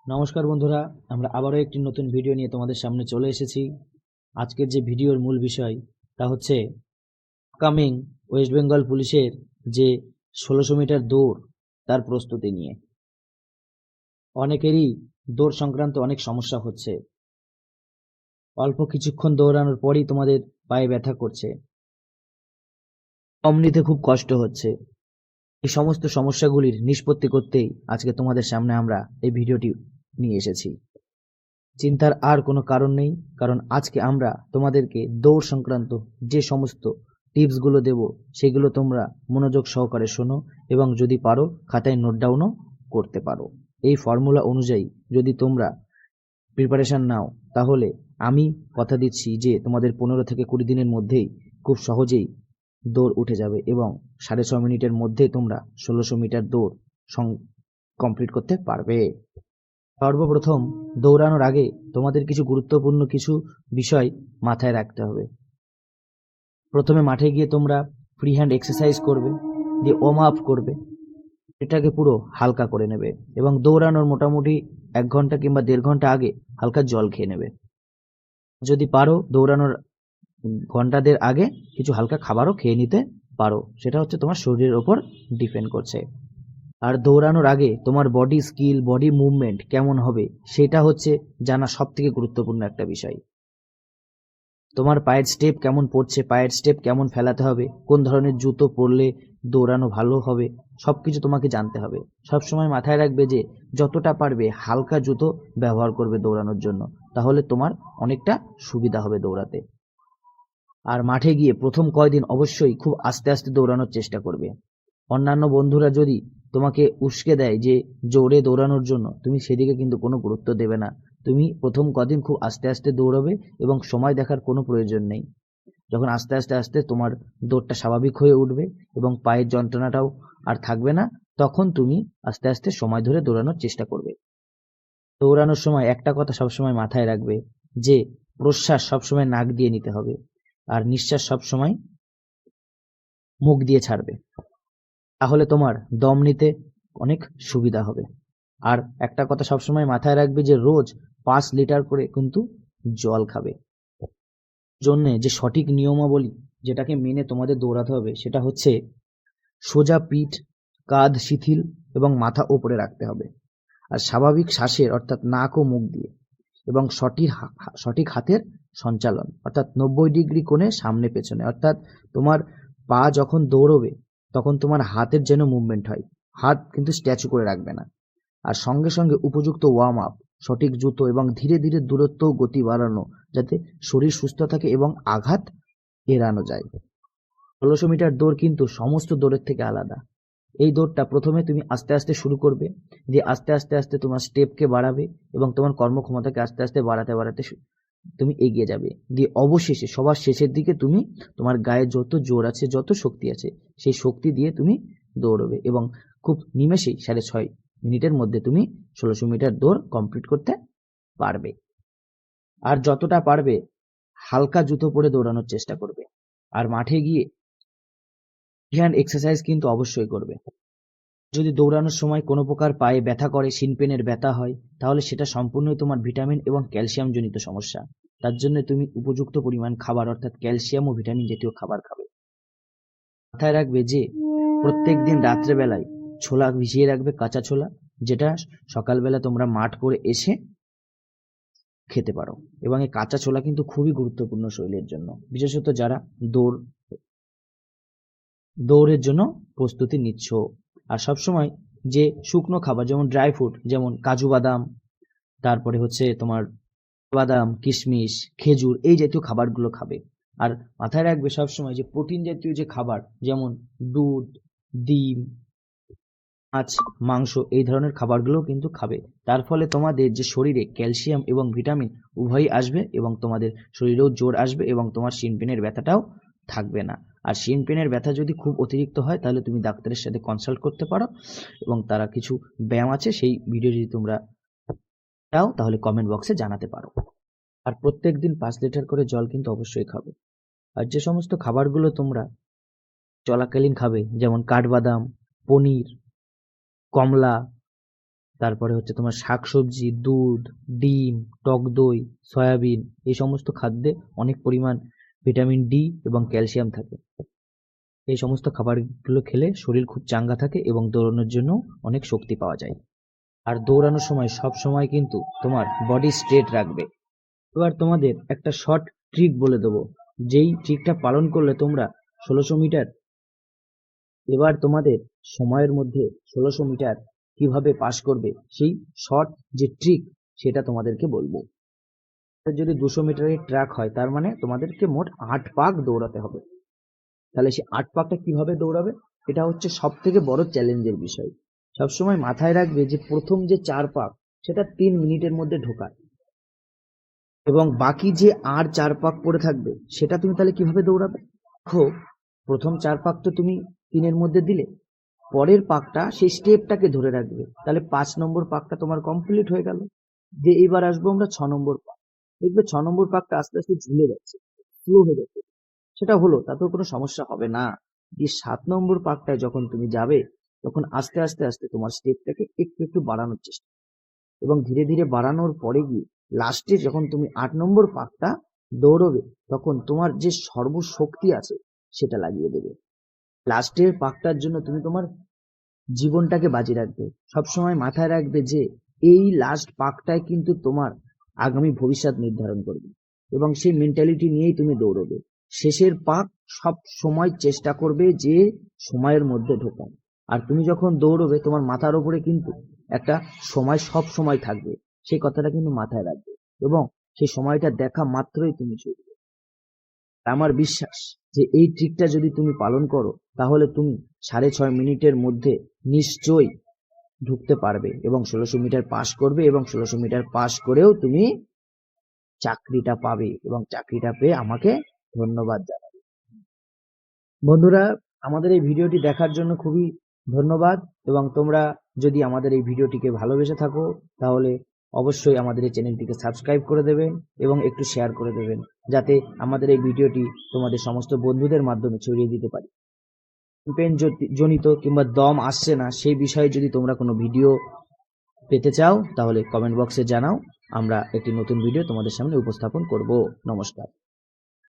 নমস্কার বন্ধুরা, আমরা আবারও একটি নতুন ভিডিও নিয়ে তোমাদের সামনে চলে এসেছি। আজকের যে ভিডিওর মূল বিষয় তা হচ্ছে কামিং ওয়েস্ট বেঙ্গল পুলিশের যে 1600 মিটার দৌড় তার প্রস্তুতি নিয়ে। অনেকেরই দৌড় সংক্রান্ত অনেক সমস্যা হচ্ছে। অল্প কিছুক্ষণ দৌড়ানোর পরই তোমাদের পায়ে ব্যথা করছে, দম নিতে খুব কষ্ট হচ্ছে। এই সমস্ত সমস্যাগুলির নিষ্পত্তি করতেই আজকে তোমাদের সামনে আমরা এই ভিডিওটি নিয়ে এসেছি। চিন্তার আর কোনো কারণ নেই, কারণ আজকে আমরা তোমাদেরকে দৌড় সংক্রান্ত যে সমস্ত টিপসগুলো দেব সেগুলো তোমরা মনোযোগ সহকারে শোনো এবং যদি পারো খাতায় নোট ডাউনও করতে পারো। এই ফর্মুলা অনুযায়ী যদি তোমরা প্রিপারেশন নাও তাহলে আমি কথা দিচ্ছি যে তোমাদের 15 থেকে 20 দিনের মধ্যেই খুব সহজেই দৌড় উঠে যাবে এবং 6.5 মিনিটের মধ্যে তোমরা 1600 মিটার দৌড় কমপ্লিট করতে পারবে। সর্বপ্রথম দৌড়ানোর আগে তোমাদের কিছু গুরুত্বপূর্ণ কিছু বিষয় মাথায় রাখতে হবে। প্রথমে মাঠে গিয়ে তোমরা ফ্রি হ্যান্ড এক্সারসাইজ করবে, দিয়ে ওয়ার্ম আপ করবে, এটাকে পুরো হালকা করে নেবে এবং দৌড়ানোর মোটামুটি 1 ঘন্টা কিংবা 1.5 ঘন্টা আগে হালকা জল খেয়ে নেবে। যদি পারো দৌড়ানোর ঘন্টাদের আগে কিছু হালকা খাবারও খেয়ে নিতে পারো, সেটা হচ্ছে তোমার শরীরের ওপর ডিপেন্ড করছে। আর দৌড়ানোর আগে তোমার বডি স্কিল, বডি মুভমেন্ট কেমন হবে সেটা হচ্ছে জানা সব থেকে গুরুত্বপূর্ণ একটা বিষয়। তোমার পায়ের স্টেপ কেমন পড়ছে, পায়ের স্টেপ কেমন ফেলাতে হবে, কোন ধরনের জুতো পরলে দৌড়ানো ভালো হবে, সবকিছু তোমাকে জানতে হবে। সবসময় মাথায় রাখবে যে যতটা পারবে হালকা জুতো ব্যবহার করবে দৌড়ানোর জন্য, তাহলে তোমার অনেকটা সুবিধা হবে দৌড়াতে। আর মাঠে গিয়ে প্রথম কয়দিন অবশ্যই খুব আস্তে আস্তে দৌড়ানোর চেষ্টা করবে। অন্যান্য বন্ধুরা যদি তোমাকে উস্কে দেয় যে জোরে দৌড়ানোর জন্য, তুমি সেদিকে কিন্তু কোনো গুরুত্ব দেবে না। তুমি প্রথম কদিন খুব আস্তে আস্তে দৌড়াবে এবং সময় দেখার কোনো প্রয়োজন নেই। যখন আস্তে আস্তে আস্তে তোমার দৌড়টা স্বাভাবিক হয়ে উঠবে এবং পায়ের যন্ত্রণাটাও আর থাকবে না, তখন তুমি আস্তে আস্তে সময় ধরে দৌড়ানোর চেষ্টা করবে। দৌড়ানোর সময় একটা কথা সবসময় মাথায় রাখবে যে প্রশ্বাস সবসময় নাক দিয়ে নিতে হবে আর নিঃশ্বাস সবসময় মুখ দিয়ে ছাড়বে, তাহলে তোমার দম নিতে অনেক সুবিধা হবে। আর একটা কথা সবসময় মাথায় রাখবে যে রোজ 5 লিটার করে কিন্তু জল খাবে। জন্য যে সঠিক নিয়মাবলী যেটাকে মেনে তোমাদের দৌড়াতে হবে সেটা হচ্ছে সোজা পিঠ, কাঁধ শিথিল এবং মাথা ওপরে রাখতে হবে। আর স্বাভাবিক শ্বাসের অর্থাৎ নাক ও মুখ দিয়ে এবং সঠিক হাতের সঞ্চালন অর্থাৎ 90 ডিগ্রি কোণে সামনে পেছনে, অর্থাৎ তোমার পা যখন দৌড়বে তখন তোমার হাতের যেন মুভমেন্ট হয়, হাত কিন্তু স্ট্যাচু করে রাখবে না। আর সঙ্গে সঙ্গে উপযুক্ত ওয়ার্ম আপ, সঠিক জুতো এবং ধীরে ধীরে দূরত্ব ও গতি বাড়ানো, যাতে শরীর সুস্থ থাকে এবং আঘাত এড়ানো যায়। 1600 মিটার দৌড় কিন্তু সমস্ত দৌড়ের থেকে আলাদা। এই দৌড়টা প্রথমে তুমি আস্তে আস্তে শুরু করবে, দিয়ে আস্তে আস্তে আস্তে তোমার স্টেপকে বাড়াবে এবং তোমার কর্মক্ষমতাকে আস্তে আস্তে বাড়াতে বাড়াতে তুমি এগিয়ে যাবে, দিয়ে অবশেষে সবার শেষের দিকে তুমি তোমার গায়ে যত জোর আছে, যত শক্তি আছে, সেই শক্তি দিয়ে তুমি দৌড়বে এবং খুব নিমেষেই 6.5 মিনিটের মধ্যে তুমি 1600 মিটার দৌড় কমপ্লিট করতে পারবে। আর যতটা পারবে হালকা জুতো পরে দৌড়ানোর চেষ্টা করবে। আর মাঠে গিয়ে হ্যান্ড এক্সারসাইজ কিন্তু অবশ্যই করবে। যদি দৌড়ানোর সময় কোনো প্রকার পায়ে ব্যথা করে, শিন পেনের ব্যথা হয়, তাহলে সেটা সম্পূর্ণই তোমার ভিটামিন এবং ক্যালসিয়াম জনিত সমস্যা। তার জন্য তুমি উপযুক্ত পরিমাণ খাবার অর্থাৎ ক্যালসিয়াম ও ভিটামিন জাতীয় খাবার খাবে। মাথায় রাখবে যে প্রত্যেক দিন রাত্রেবেলায় ছোলা ভিজিয়ে রাখবে, কাঁচা ছোলা, যেটা সকালবেলা তোমরা মাঠ করে এসে খেতে পারো। এবং এই কাঁচা ছোলা কিন্তু খুবই গুরুত্বপূর্ণ শরীরের জন্য, বিশেষত যারা দৌড়ের জন্য প্রস্তুতি নিচ্ছ। আর সবসময় যে শুকনো খাবার যেমন ড্রাই ফ্রুট, যেমন কাজু বাদাম, তারপরে হচ্ছে তোমার বাদাম, কিশমিশ, খেজুর, এই জাতীয় খাবারগুলো খাবে। আর মাথায় রাখবে সবসময় যে প্রোটিন জাতীয় যে খাবার যেমন দুধ, ডিম, মাছ, মাংস, এই ধরনের খাবারগুলো কিন্তু খাবে। তার ফলে তোমাদের যে শরীরে ক্যালসিয়াম এবং ভিটামিন উভয়ই আসবে এবং তোমাদের শরীরেও জোর আসবে এবং তোমার শিন পেনের ব্যথাটাও থাকবে না। আর শিন পেনের ব্যথা যদি খুব অতিরিক্ত হয় তাহলে তুমি ডাক্তারের সাথে কনসাল্ট করতে পারো এবং তারা কিছু ব্যায়াম আছে, সেই ভিডিও যদি তোমরা চাও তাহলে কমেন্ট বক্সে জানাতে পারো। আর প্রত্যেক দিন 5 লিটার করে জল কিন্তু অবশ্যই খাবে। আর যে সমস্ত খাবারগুলো তোমরা চলাকালীন খাবে যেমন কাঠবাদাম, পনির, কমলা, তারপরে হচ্ছে তোমার শাকসবজি, দুধ, ডিম, টক দই, সয়াবিন, এই সমস্ত খাদ্যে অনেক পরিমাণ ভিটামিন ডি এবং ক্যালসিয়াম থাকে। এই সমস্ত খাবারগুলো খেলে শরীর খুব চাঙ্গা থাকে এবং দৌড়ানোর জন্য অনেক শক্তি পাওয়া যায়। আর দৌড়ানোর সময় সব সময় কিন্তু তোমার বডি স্ট্রেট রাখবে। এবার তোমাদের একটা শর্ট ট্রিক বলে দেবো, যেই ট্রিকটা পালন করলে তোমরা 1600 মিটার, এবার তোমাদের সময়ের মধ্যে 1600 মিটার কিভাবে পাস করবে সেই শর্ট যে ট্রিক সেটা তোমাদেরকে বলবো। যদি 200 মিটারের ট্র্যাক হয় তার মানে তোমাদেরকে মোট 8 পাক দৌড়াতে হবে। তাহলে সেই 8 পাকটা কিভাবে দৌড়াবে, এটা হচ্ছে সব থেকে বড় চ্যালেঞ্জের বিষয়। সবসময় মাথায় রাখবে যে প্রথম যে 4 পাক সেটা 3 মিনিটের মধ্যে ঢোকায়, এবং বাকি যে আর 4 পাক পড়ে থাকবে সেটা তুমি তাহলে কিভাবে দৌড়াবে। দেখো, প্রথম 4 পাক তো তুমি 3 মধ্যে দিলে, পরের পাকটা সেই স্টেপটাকে ধরে রাখবে, তাহলে 5 নম্বর পাকটা তোমার কমপ্লিট হয়ে গেল। যে এবার আসবো আমরা 6 নম্বর পাক। দেখবে 6 নম্বর পাকটা আস্তে আস্তে ঝুলে যাচ্ছে, স্লো হয়ে যাচ্ছে, সেটা হলো, তাতেও কোনো সমস্যা হবে না। যে 7 নম্বর পাকটায় যখন তুমি যাবে তখন আস্তে আস্তে আস্তে তোমার স্টেপটাকে একটু একটু বাড়ানোর চেষ্টা, এবং ধীরে ধীরে বাড়ানোর পরে গিয়ে লাস্টে যখন তুমি 8 নম্বর পাকটা দৌড়বে তখন তোমার যে সর্বশক্তি আছে সেটা লাগিয়ে দেবে। লাস্টের পাকটার জন্য তুমি তোমার জীবনটাকে বাজি রাখবে। সবসময় মাথায় রাখবে যে এই লাস্ট পাকটাই কিন্তু তোমার আগামী ভবিষ্যৎ নির্ধারণ করবে, এবং সেই মেন্টালিটি নিয়েই তুমি দৌড়বে। শেষের পাক সব সময় চেষ্টা করবে যে সময়ের মধ্যে ঢোকা। আর তুমি যখন দৌড়বে তোমার মাথার উপরে কিন্তু একটা সময় সব সময় থাকবে, সেই কথাটা কিন্তু মাথায় রাখবে, এবং সেই সময়টা দেখা মাত্রই তুমি ছুটবে। আমার বিশ্বাস যে এই ট্রিকটা যদি তুমি পালন করো তাহলে তুমি 6.5 মিনিটের মধ্যে নিশ্চয়ই ঢুকতে পারবে এবং 1600 মিটার পাস করবে, এবং 1600 মিটার পাস করেও তুমি চাকরিটা পাবে, এবং চাকরিটা পেয়ে আমাকে ধন্যবাদ জানাবে। বন্ধুরা, আমাদের এই ভিডিওটি দেখার জন্য খুবই ধন্যবাদ, এবং তোমরা যদি আমাদের এই ভিডিওটিকে ভালোবেসে থাকো তাহলে অবশ্যই আমাদের এই চ্যানেলটিকে সাবস্ক্রাইব করে দেবেন এবং একটু শেয়ার করে দেবেন, যাতে আমাদের এই ভিডিওটি তোমাদের সমস্ত বন্ধুদের মাধ্যমে ছড়িয়ে দিতে পারি। পেন জনিত কিংবা দম আসছে না সেই বিষয়ে যদি তোমরা কোনো ভিডিও পেতে চাও তাহলে কমেন্ট বক্সে জানাও, আমরা একটি নতুন ভিডিও তোমাদের সামনে উপস্থাপন করব। নমস্কার।